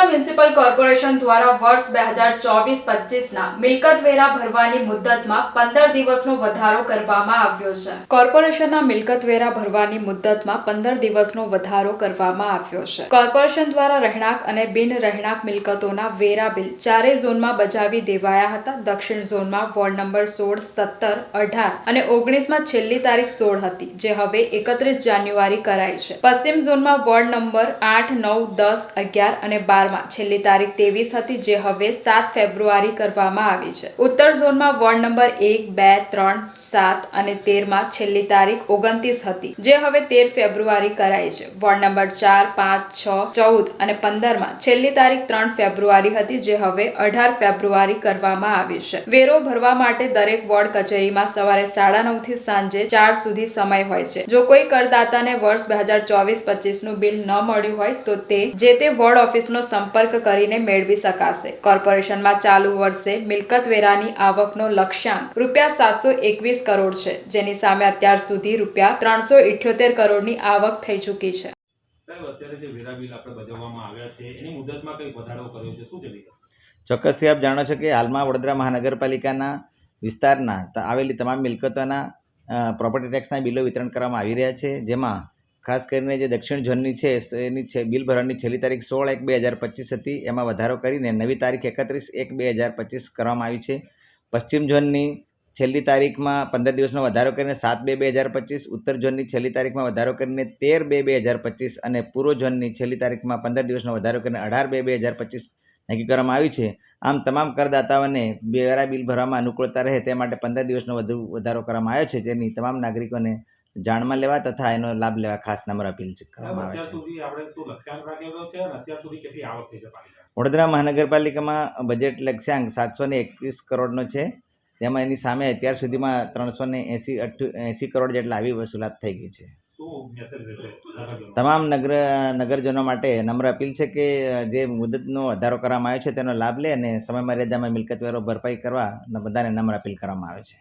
Municipal corporation દ્વારા વર્ષ 2024-25ના મિલકત વેરા ભરવાની મુદ્દતમાં 15 દિવસનો વધારો કરવામાં આવ્યો છે। કોર્પોરેશનના મિલકત વેરા ભરવાની મુદ્દતમાં 15 દિવસનો વધારો કરવામાં આવ્યો છે। કોર્પોરેશન દ્વારા રહેણાંક અને બિન રહેણાંક મિલકતોના વેરા બિલ ચારેય ઝોનમાં બજાવી દેવાયા હતા। દક્ષિણ ઝોનમાં વોર્ડ નંબર 16, 17, 18 અને 19માં છેલ્લી તારીખ 16 હતી, જે હવે 31 જાન્યુઆરી કરાઈ છે। પશ્ચિમ ઝોનમાં વોર્ડ નંબર 8, 9, 10, 11 અને 12માં છેલ્લી તારીખ 23 હતી, જે હવે 7 ફેબ્રુઆરી કરવામાં આવી છે। ઉત્તર ઝોનમાં વોર્ડ નંબર 1, 2, 3, 7 અને 13માં છેલ્લી તારીખ 29 હતી, જે હવે 13 ફેબ્રુઆરી કરાઈ છે। વોર્ડ નંબર 4, 5, 6, 14 અને 15માં છેલ્લી તારીખ 3 ફેબ્રુઆરી હતી, જે હવે 18 ફેબ્રુઆરી કરવામાં આવી છે। વેરો ભરવા માટે દરેક વોર્ડ કચેરીમાં સવારે 9:30 થી સાંજે 4 સુધી સમય હોય છે। જો કોઈ કરદાતાને વર્ષ 2024-25નું બિલ ન મળ્યું હોય તો તે જે તે વોર્ડ ઓફિસનો સંપર્ક કરીને મેળવી શકાશે। કોર્પોરેશનમાં ચાલુ વર્ષે મિલકત વેરાની આવકનો લક્ષ્યાંક ₹721 કરોડ છે, જેની સામે અત્યાર સુધી ₹378 કરોડની આવક થઈ ચૂકી છે। ચોક્કસથી આપ જાણો છો કે હાલમાં વડોદરા મહાનગરપાલિકાના વિસ્તારના આવેલી તમામ મિલકતોના પ્રોપર્ટી ટેક્સના બિલો વિતરણ કરવામાં આવી રહ્યા છે, જેમાં ખાસ કરીને જે દક્ષિણ ઝોનની છે એની બિલ ભરવાની છેલ્લી તારીખ 16/1/2025 હતી, એમાં વધારો કરીને નવી તારીખ 31/1/2025 કરવામાં આવી છે। પશ્ચિમ ઝોનની છેલ્લી તારીખમાં 15 દિવસનો વધારો કરીને 7/2/2025, ઉત્તર ઝોનની છેલ્લી તારીખમાં વધારો કરીને 13/2/2025 અને પૂર્વ ઝોનની છેલ્લી તારીખમાં 15 દિવસનો વધારો કરીને 18/2/2025 નક્કી કરવામાં આવ્યું છે। આમ તમામ કરદાતાઓને વેરા બિલ ભરવામાં અનુકૂળતા રહે તે માટે 15 દિવસનો વધારો કરવામાં આવ્યો છે, જેની તમામ નાગરિકોને જાણમાં લેવા તથા એનો લાભ લેવા ખાસ નમ્ર અપીલ કરવામાં આવે છે। વડોદરા મહાનગરપાલિકામાં બજેટ લક્ષ્યાંક 721 કરોડનો છે, તેમાં એની સામે અત્યાર સુધીમાં 380 કરોડ જેટલા આવી વસૂલાત થઈ ગઈ છે। તમામ નગરજનો માટે નમ્ર અપીલ છે કે જે મુદતનો વધારો કરવામાં આવ્યો છે તેનો લાભ લે અને સમય મર્યાદામાં મિલકત વેરો ભરપાઈ કરવા બધાને નમ્ર અપીલ કરવામાં આવે છે।